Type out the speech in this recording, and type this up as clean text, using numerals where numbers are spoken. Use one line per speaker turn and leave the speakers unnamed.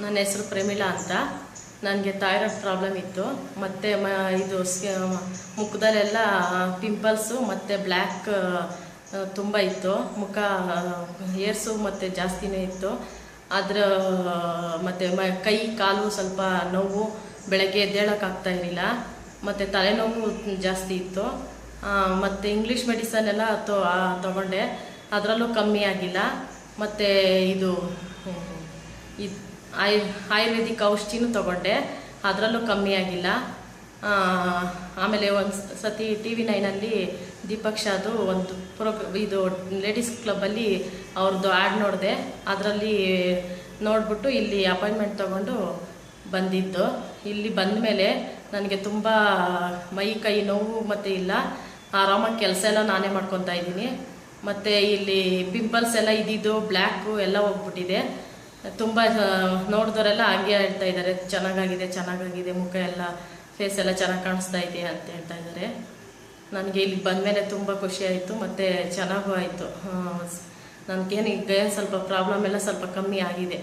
ನನ್ನ ಹೆಸರು ಪ್ರೇಮಿಳಾ ಅಂತ. ನನಗೆ ಥೈರಾಯ್ಡ್ ಪ್ರಾಬ್ಲಮ್ ಇತ್ತು, ಮತ್ತು ಇದು ಮುಖದಲ್ಲೆಲ್ಲ ಪಿಂಪಲ್ಸು ಮತ್ತು ಬ್ಲ್ಯಾಕ್ ತುಂಬ ಇತ್ತು. ಮುಖ ಏರ್ಸು ಮತ್ತು ಜಾಸ್ತಿನೇ ಇತ್ತು. ಅದರ ಮತ್ತು ಕೈ ಕಾಲು ಸ್ವಲ್ಪ ನೋವು, ಬೆಳಗ್ಗೆ ಎದ್ದೇಳೋಕ್ಕಾಗ್ತಾ ಇರಲಿಲ್ಲ, ಮತ್ತು ತಲೆನೋವು ಜಾಸ್ತಿ ಇತ್ತು. ಮತ್ತು ಇಂಗ್ಲೀಷ್ ಮೆಡಿಸನ್ ಎಲ್ಲ ತೊಗೊಂಡೆ, ಅದರಲ್ಲೂ ಕಮ್ಮಿ ಆಗಿಲ್ಲ. ಮತ್ತು ಇದು ಆಯುರ್ವೇದಿಕ್ ಔಷಧಿನೂ ತೊಗೊಂಡೆ, ಅದರಲ್ಲೂ ಕಮ್ಮಿ ಆಗಿಲ್ಲ. ಆಮೇಲೆ ಒಂದು ಸತಿ TV9 ದೀಪಕ್ ಶಾದು ಒಂದು ಇದು ಲೇಡೀಸ್ ಕ್ಲಬ್ಬಲ್ಲಿ ಅವ್ರದ್ದು ಆ್ಯಡ್ ನೋಡಿದೆ. ಅದರಲ್ಲಿ ನೋಡಿಬಿಟ್ಟು ಇಲ್ಲಿ ಅಪಾಯಿಂಟ್ಮೆಂಟ್ ತೊಗೊಂಡು ಬಂದಿದ್ದು. ಇಲ್ಲಿ ಬಂದ ಮೇಲೆ ನನಗೆ ತುಂಬ ಮೈ ಕೈ ನೋವು ಮತ್ತು ಇಲ್ಲ, ಆರಾಮಾಗಿ ಕೆಲಸ ಎಲ್ಲ ನಾನೇ ಮಾಡ್ಕೊತಾ ಇದ್ದೀನಿ. ಮತ್ತು ಇಲ್ಲಿ ಪಿಂಪಲ್ಸ್ ಎಲ್ಲ ಇದ್ದಿದ್ದು ಬ್ಲ್ಯಾಕು ಎಲ್ಲ ಹೋಗ್ಬಿಟ್ಟಿದೆ. ತುಂಬ ನೋಡಿದವರೆಲ್ಲ ಹಾಗೆ ಹೇಳ್ತಾ ಇದ್ದಾರೆ, ಚೆನ್ನಾಗಾಗಿದೆ, ಮುಖ ಎಲ್ಲ ಫೇಸ್ ಎಲ್ಲ ಚೆನ್ನಾಗಿ ಕಾಣಿಸ್ತಾ ಇದೆ ಅಂತ ಹೇಳ್ತಾ ಇದ್ದಾರೆ. ನನಗೆ ಇಲ್ಲಿ ಬಂದಮೇಲೆ ತುಂಬ ಖುಷಿ ಆಯಿತು, ಮತ್ತು ಚೆನ್ನಾಗೂ ಆಯಿತು. ನನಗೇನು ಈಗ ಸ್ವಲ್ಪ ಪ್ರಾಬ್ಲಮ್ ಎಲ್ಲ ಸ್ವಲ್ಪ ಕಮ್ಮಿ ಆಗಿದೆ.